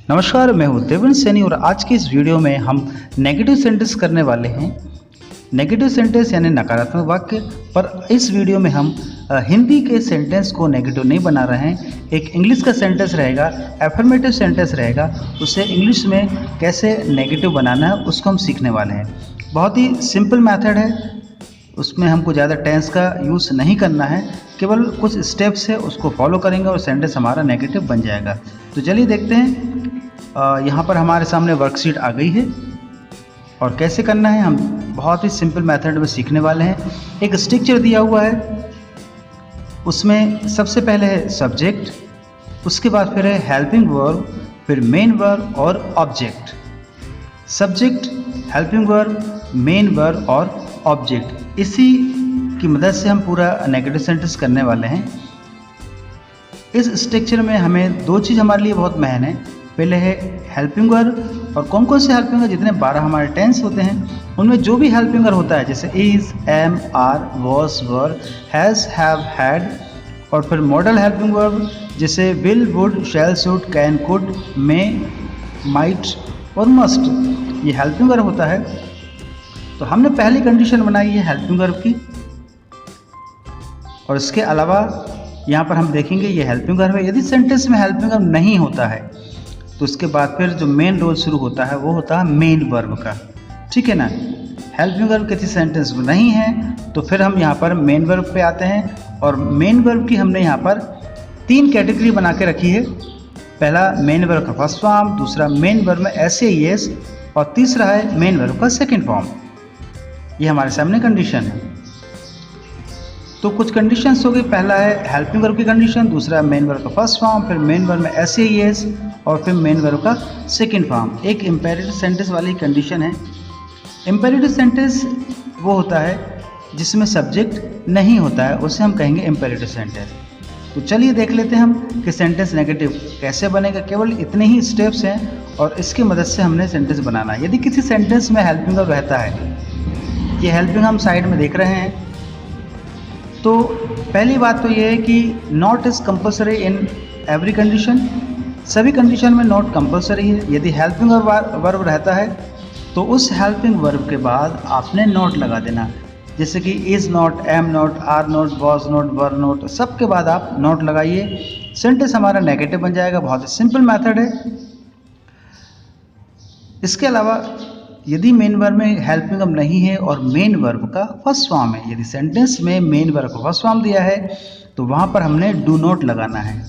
नमस्कार, मैं हूँ देवेंद्र सैनी और आज की इस वीडियो में हम नेगेटिव सेंटेंस करने वाले हैं। नेगेटिव सेंटेंस यानी नकारात्मक वाक्य। पर इस वीडियो में हम हिंदी के सेंटेंस को नेगेटिव नहीं बना रहे हैं। एक इंग्लिश का सेंटेंस रहेगा, एफर्मेटिव सेंटेंस रहेगा, उसे इंग्लिश में कैसे नेगेटिव बनाना है उसको हम सीखने वाले हैं। बहुत ही सिंपल मेथड है, उसमें हमको ज़्यादा टेंस का यूज़ नहीं करना है, केवल कुछ स्टेप्स है उसको फॉलो करेंगे और सेंटेंस हमारा नेगेटिव बन जाएगा। तो चलिए देखते हैं। यहाँ पर हमारे सामने वर्कशीट आ गई है और कैसे करना है हम बहुत ही सिंपल मेथड में सीखने वाले हैं। एक स्ट्रक्चर दिया हुआ है, उसमें सबसे पहले है सब्जेक्ट, उसके बाद फिर है हेल्पिंग वर्ब, फिर मेन वर्ब और object. Subject, helping verb, main verb और ऑब्जेक्ट, इसी की मदद से हम पूरा नेगेटिव सेंटेंस करने वाले हैं। इस स्ट्रक्चर में हमें दो चीज़ हमारे लिए बहुत महत्व है। पहले है हेल्पिंग वर्ब, और कौन कौन से हेल्पिंग वर्ब, जितने 12 हमारे टेंस होते हैं उनमें जो भी हेल्पिंग वर्ब होता है, जैसे is, am, are, was, were, has, have, had, और फिर मॉडल हेल्पिंग वर्ब जैसे will, would, shall, should, can, could, may, might और मस्ट, ये हेल्पिंग वर्ब होता है। तो हमने पहली कंडीशन बनाई है हेल्पिंग वर्ब की, और इसके अलावा यहाँ पर हम देखेंगे ये हेल्पिंग वर्ब है। यदि सेंटेंस में हेल्पिंग वर्ब नहीं होता है तो उसके बाद फिर जो मेन रोल शुरू होता है वो होता है मेन वर्ब का, ठीक है ना। हेल्पिंग वर्ब किसी सेंटेंस में नहीं है तो फिर हम यहाँ पर मेन वर्ब पे आते हैं, और मेन वर्ब की हमने यहाँ पर 3 कैटेगरी बना के रखी है। पहला मेन वर्ब का फर्स्ट फॉर्म, दूसरा मेन वर्ब में एस, और तीसरा है मेन वर्ब का सेकेंड फॉर्म। ये हमारे सामने कंडीशन है। तो कुछ कंडीशंस हो गई, पहला है हेल्पिंग वर्ब की कंडीशन, दूसरा मेन वर्ब का फर्स्ट फॉर्म, फिर मेन वर्ब में एस और फिर मेन वर्ब का सेकंड फॉर्म। एक इम्पेरेटिव सेंटेंस वाली कंडीशन है। इम्पेरेटिव सेंटेंस वो होता है जिसमें सब्जेक्ट नहीं होता है, उसे हम कहेंगे इम्पेरेटिव सेंटेंस। तो चलिए देख लेते हैं हम कि सेंटेंस नेगेटिव कैसे बनेगा। केवल इतने ही स्टेप्स हैं और इसकी मदद से हमने सेंटेंस बनाना है। यदि किसी सेंटेंस में हेल्पिंग वर्ब रहता है, ये हेल्पिंग हम साइड में देख रहे हैं, तो पहली बात तो ये है कि not is compulsory in every condition. सभी कंडीशन में नॉट कंपलसरी है। यदि हेल्पिंग वर्ब रहता है तो उस हेल्पिंग वर्ब के बाद आपने नॉट लगा देना, जैसे कि is not, am not, are not, was not, were not, सबके बाद आप नॉट लगाइए, सेंटेंस हमारा नेगेटिव बन जाएगा। बहुत ही सिंपल मेथड है। इसके अलावा यदि मेन वर्ब में हेल्पिंग वर्ब नहीं है और मेन वर्ब का फर्स्ट फॉर्म है, यदि सेंटेंस में मेन वर्ब का फर्स्ट फॉर्म दिया है तो वहाँ पर हमने डू नॉट लगाना है,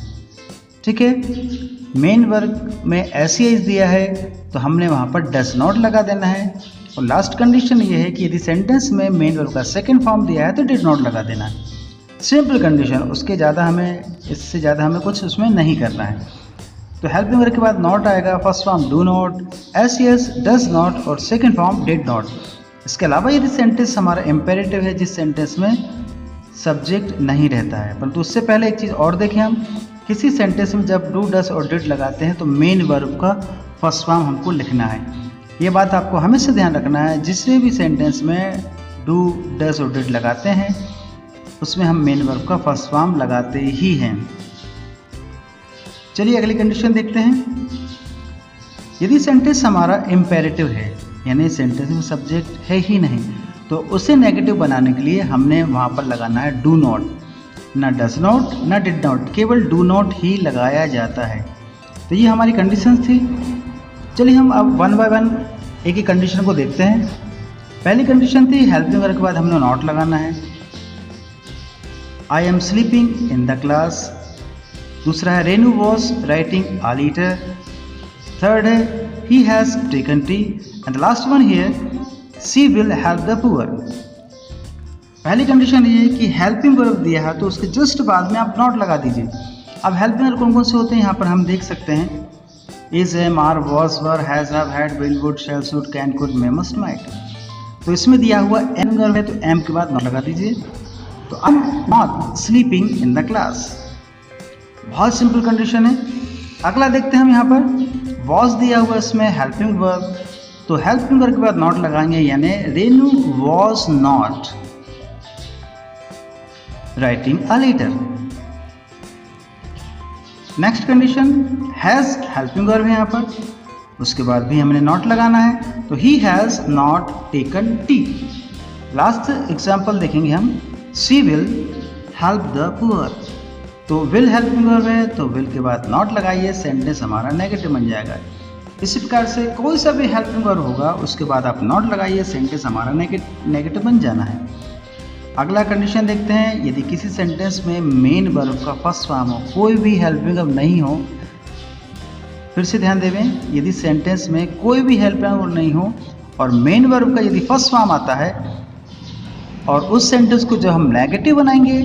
ठीक है। मेन वर्ब में एस दिया है तो हमने वहाँ पर डज नॉट लगा देना है। और लास्ट कंडीशन ये है कि यदि सेंटेंस में मेन वर्ब का सेकेंड फॉर्म दिया है तो डिड नॉट लगा देना है। सिंपल कंडीशन, उसके ज़्यादा हमें, इससे ज़्यादा हमें कुछ उसमें नहीं करना है। तो हेल्पिंग वर्ब के बाद नॉट आएगा, first form do not, S, does not और सेकेंड फॉर्म डिड नॉट। इसके अलावा यदि सेंटेंस हमारा इम्पेरेटिव है, जिस सेंटेंस में सब्जेक्ट नहीं रहता है, परंतु उससे पहले एक चीज़ और देखें, हम किसी सेंटेंस में जब डू, डज और डिड लगाते हैं तो मेन वर्ब का फर्स्ट फॉर्म हमको लिखना है। ये बात आपको हमेशा ध्यान रखना है। जिससे भी सेंटेंस में डू, डज और डिड लगाते हैं उसमें हम मेन वर्ब का फर्स्ट फॉर्म लगाते ही हैं। चलिए अगली कंडीशन देखते हैं। यदि सेंटेंस हमारा इम्पेरेटिव है, यानी सेंटेंस में सब्जेक्ट है ही नहीं, तो उसे नेगेटिव बनाने के लिए हमने वहाँ पर लगाना है डू नॉट। ना डज नॉट ना डिड नॉट, केवल डू नॉट ही लगाया जाता है। तो ये हमारी कंडीशन थी। चलिए हम अब वन बाय वन एक ही कंडीशन को देखते हैं। पहली कंडीशन थी हेल्पिंग वर्ब के बाद हमने नॉट लगाना है। I am sleeping in the class. दूसरा है Renu was writing a letter. Third है he has taken tea. And the last one here she will help the poor. पहली कंडीशन ये है कि हेल्पिंग वर्ब दिया है तो उसके जस्ट बाद में आप नॉट लगा दीजिए। अब हेल्पिंग वर्ब कौन कौन से होते हैं यहाँ पर हम देख सकते हैं, is, am, are, was, were, has, have, had, will, would, shall, should, can, could, may, must, might. तो इसमें दिया हुआ एम वर्ब है तो एम के बाद नॉट लगा दीजिए। तो I am not sleeping in the class. बहुत सिंपल कंडीशन है। अगला देखते हैं हम यहाँ पर वॉज दिया हुआ, इसमें हेल्पिंग वर्ब, तो हेल्पिंग वर्ब के बाद नॉट लगाएंगे, यानी Renu was not writing a letter. Next condition has helping verb है यहाँ पर, उसके बाद भी हमने नॉट लगाना है, तो he has not taken T. Last example देखेंगे हम, she will help the poor, तो विल हेल्पिंग वर्ब है तो विल के बाद नॉट लगाइए, सेंटेंस हमारा नेगेटिव बन जाएगा। इसी प्रकार से कोई सा भी हेल्पिंग वर्ब होगा उसके बाद आप नॉट लगाइए, सेंटेंस हमारा नेगेटिव बन जाना है। अगला कंडीशन देखते हैं, यदि किसी सेंटेंस में मेन वर्ब का फर्स्ट फॉर्म हो, कोई भी हेल्पिंग वर्ब नहीं हो, फिर से ध्यान देवें, यदि सेंटेंस में कोई भी हेल्पिंग वर्ब नहीं हो और मेन वर्ब का यदि फर्स्ट फॉर्म आता है और उस सेंटेंस को जब हम नेगेटिव बनाएंगे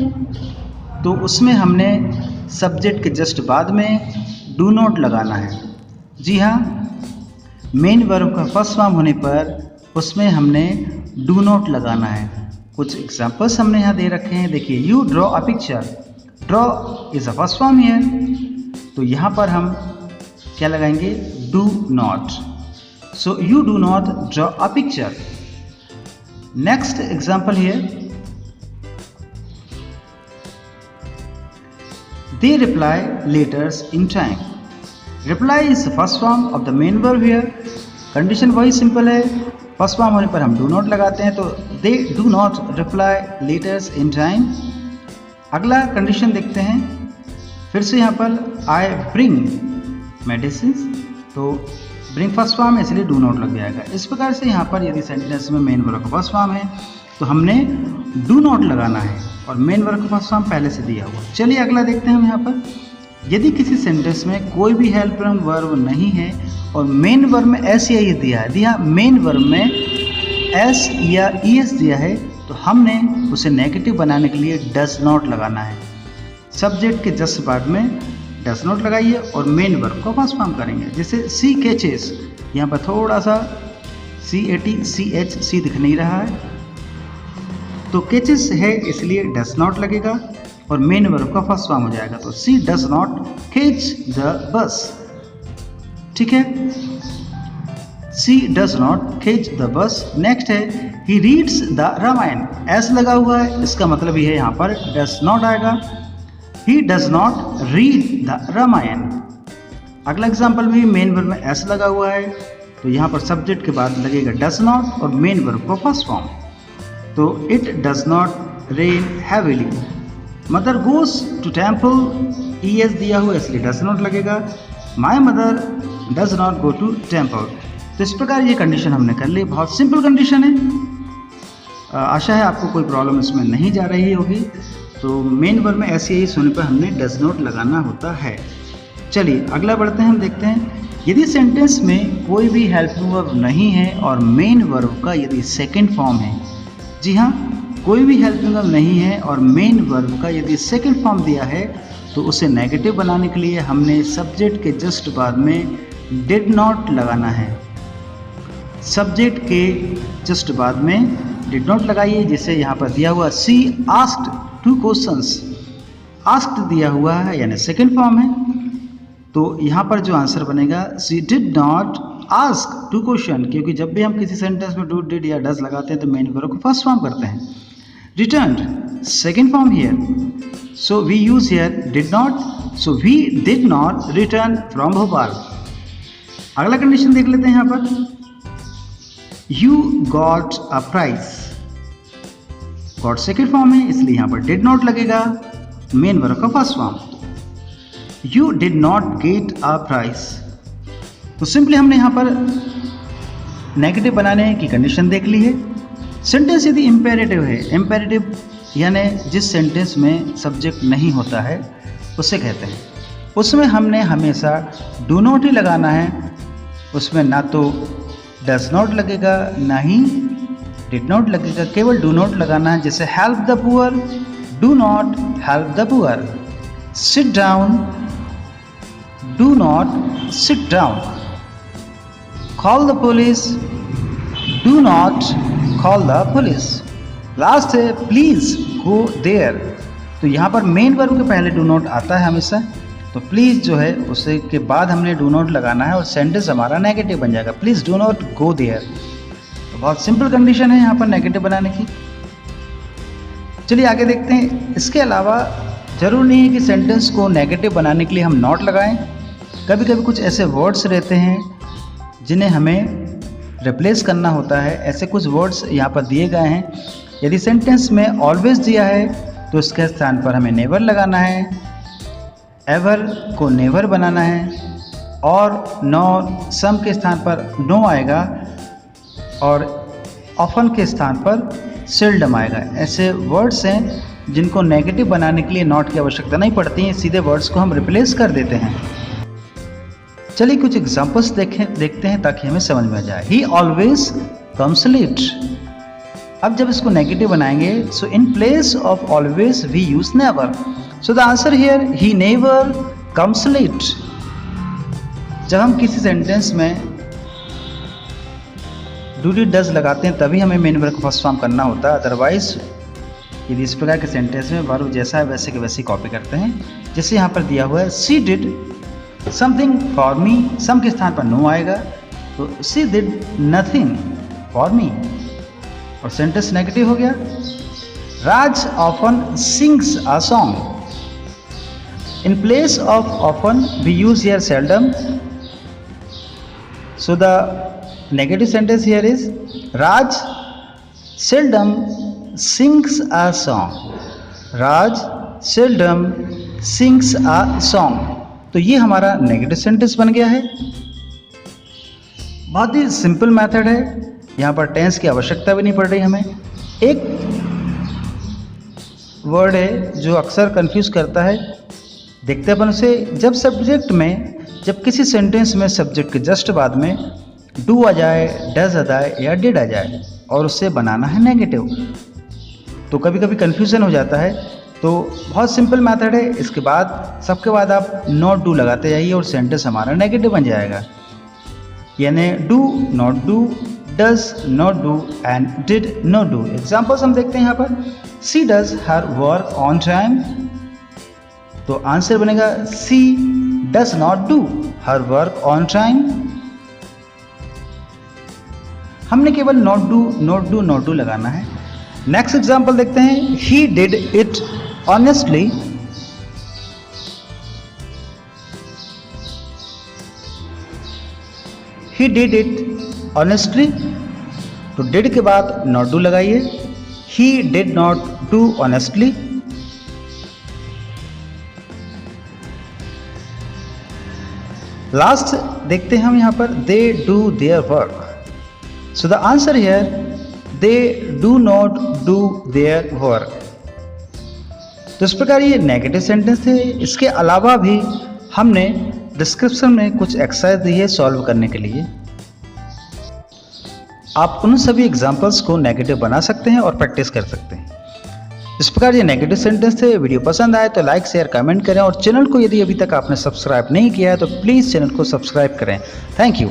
तो उसमें हमने सब्जेक्ट के जस्ट बाद में डू नॉट लगाना है। जी हाँ, मेन वर्ब का फर्स्ट फॉर्म होने पर उसमें हमने डू नॉट लगाना है। कुछ एग्जांपल्स हमने यहाँ दे रखे हैं, देखिए, you draw a picture, draw is a first form here, तो यहाँ पर हम क्या लगाएंगे, do not, so you do not draw a picture. Next example here, they reply letters in time, reply is first form of the main verb here. Condition वही simple है, first form होने पर हम डू नॉट लगाते हैं, तो they do not reply letters in time. अगला condition देखते हैं, फिर से यहाँ पर आई ब्रिंग मेडिसिन, तो ब्रिंग फर्स्ट फॉर्म है इसलिए डू नॉट लग जाएगा। इस प्रकार से यहाँ पर यदि सेंटेंस में मेन वर्ब का फर्स्ट फॉर्म है तो हमने डू नॉट लगाना है और मेन वर्ब का फर्स्ट फॉर्म पहले से दिया हुआ। चलिए अगला देखते हैं हम यहाँ पर, यदि किसी सेंटेंस में कोई भी हेल्पिंग वर्ब नहीं है और मेन वर्ब में एस या ई दिया है, दिया मेन वर्ब में एस या ई एस दिया है, तो हमने उसे नेगेटिव बनाने के लिए डज नॉट लगाना है। सब्जेक्ट के जस्ट बाद में डज नॉट लगाइए और मेन वर्ब को फर्स्ट फॉर्म करेंगे। जैसे सी कैचेस, यहाँ पर थोड़ा सा CATCH दिख नहीं रहा है, तो कैचेस है इसलिए डज नॉट लगेगा और मेन वर्ब का फर्स्ट फॉर्म हो जाएगा, तो she does not catch the bus. ठीक है, she does not catch the bus. Next है, he reads the Ramayana, S लगा हुआ है, इसका मतलब ये है यहाँ पर डज नॉट आएगा, he does not read the Ramayana. अगला एग्जाम्पल भी मेन वर्ब में एस लगा हुआ है, तो यहाँ पर सब्जेक्ट के बाद लगेगा डज नॉट और मेन वर्ब का फर्स्ट फॉर्म, तो it does not rain heavily. Mother goes to temple, ES दिया हुआ इसलिए डज नॉट लगेगा, my mother does not go to temple. तो इस प्रकार ये कंडीशन हमने कर ली, बहुत सिंपल कंडीशन है। आशा है आपको कोई प्रॉब्लम इसमें नहीं जा रही होगी। तो मेन वर्ब में ऐसे ही होने पर हमने डज नॉट लगाना होता है। चलिए अगला बढ़ते हैं, हम देखते हैं, यदि सेंटेंस में कोई भी हेल्पिंग वर्ब नहीं है और मेन वर्ब का यदि सेकेंड फॉर्म है, जी हाँ, कोई भी हेल्पिंग वर्ब नहीं है और मेन वर्ब का यदि सेकेंड फॉर्म दिया है, तो उसे नेगेटिव बनाने के लिए हमने सब्जेक्ट के जस्ट बाद में डिड नॉट लगाना है। सब्जेक्ट के जस्ट बाद में डिड नॉट लगाइए, जैसे यहाँ पर दिया हुआ सी आस्क्ड 2 क्वेश्चंस, आस्क्ड दिया हुआ है यानी सेकेंड फॉर्म है, तो यहाँ पर जो आंसर बनेगा सी डिड नॉट आस्क 2 क्वेश्चन, क्योंकि जब भी हम किसी सेंटेंस में डू डिड या डज लगाते हैं तो मेन वर्ब को फर्स्ट फॉर्म करते हैं। Returned second form here, so we use here did not, so we did not return from Bhopal. अगला कंडीशन देख लेते हैं यहाँ पर, you got a prize, got second form है इसलिए यहाँ पर डिड नॉट लगेगा, मेन वर्ब का first form. You did not get a prize, तो सिंपली हमने यहाँ पर नेगेटिव बनाने की कंडीशन देख ली है। सेंटेंस यदि इम्पेरेटिव है, इम्पेरेटिव यानी जिस सेंटेंस में सब्जेक्ट नहीं होता है उसे कहते हैं, उसमें हमने हमेशा डू नॉट ही लगाना है, उसमें ना तो डज नॉट लगेगा ना ही डिड नॉट लगेगा, केवल डू नॉट लगाना है। जैसे help the poor, do not help the poor, sit down, do not sit down, call the police, do not call the police. Last है प्लीज गो देयर, तो यहाँ पर मेन वर्ब के पहले डू नॉट आता है हमेशा, तो प्लीज़ जो है उसे के बाद हमने डू नॉट लगाना है और सेंटेंस हमारा नेगेटिव बन जाएगा, please do not go there. तो बहुत सिंपल कंडीशन है यहाँ पर नेगेटिव बनाने की। चलिए आगे देखते हैं। इसके अलावा ज़रूर नहीं है कि सेंटेंस को नेगेटिव बनाने के लिए हम नॉट लगाएं। कभी कभी कुछ ऐसे वर्ड्स रहते हैं जिन्हें हमें रिप्लेस करना होता है। ऐसे कुछ वर्ड्स यहाँ पर दिए गए हैं। यदि सेंटेंस में ऑलवेज दिया है तो इसके स्थान पर हमें नेवर लगाना है, एवर को नेवर बनाना है, और नॉर सम के स्थान पर नो आएगा, और ऑफन के स्थान पर सेल्डम आएगा। ऐसे वर्ड्स हैं जिनको नेगेटिव बनाने के लिए नॉट की आवश्यकता नहीं पड़ती है, सीधे वर्ड्स को हम रिप्लेस कर देते हैं। चलिए कुछ एग्जांपल्स देखते हैं ताकि हमें समझ में आ जाए। He always comes late. अब जब इसको नेगेटिव बनाएंगे, so in place of always we use never. So the answer here, he never comes late. जब हम किसी सेंटेंस में डू डिड डज लगाते हैं तभी हमें मेन वर्ब को फर्स्ट फॉर्म करना होता है। अदरवाइज यदि इस प्रकार के सेंटेंस में वर्ब जैसा है वैसे के वैसे कॉपी करते हैं। जैसे यहाँ पर दिया हुआ है, she did something for me, some के स्थान पर नो आएगा, तो she did nothing for me, और सेंटेंस नेगेटिव हो गया। Raj often sings a song. In place of often we use here seldom. So the negative sentence here is, Raj seldom sings a song. Raj seldom sings a song. तो ये हमारा negative sentence बन गया है। बहुत ही सिंपल मेथड है, यहाँ पर टेंस की आवश्यकता भी नहीं पड़ रही हमें। एक वर्ड है जो अक्सर कंफ्यूज करता है, देखते अपन उसे। जब सब्जेक्ट में, जब किसी सेंटेंस में सब्जेक्ट के जस्ट बाद में डू आ जाए, डज आ जाए या डिड आ जाए और उससे बनाना है नेगेटिव, तो कभी कभी कन्फ्यूज़न हो जाता है। तो बहुत सिंपल मेथड है, इसके बाद सबके बाद आप नॉट डू लगाते जाइए और सेंटेंस हमारा नेगेटिव बन जाएगा। यानी do not do, does not do and did not do. Examples हम देखते हैं यहाँ पर, she does her work on time, तो आंसर बनेगा she does not do her work on time. हमने केवल not do not do not do लगाना है। नेक्स्ट एग्जांपल देखते हैं, he did it honestly. He did it honestly, तो did के बाद नॉट डू लगाइए। He did not do honestly. Last देखते हैं हम यहाँ पर, they do their work. So the answer here, they do not do their work. तो इस प्रकार ये नेगेटिव सेंटेंस है। इसके अलावा भी हमने डिस्क्रिप्शन में कुछ एक्सरसाइज दी है सॉल्व करने के लिए। आप उन सभी एग्जांपल्स को नेगेटिव बना सकते हैं और प्रैक्टिस कर सकते हैं। इस प्रकार ये नेगेटिव सेंटेंस थे। वीडियो पसंद आए तो लाइक शेयर कमेंट करें, और चैनल को यदि अभी तक आपने सब्सक्राइब नहीं किया है तो प्लीज़ चैनल को सब्सक्राइब करें। Thank you.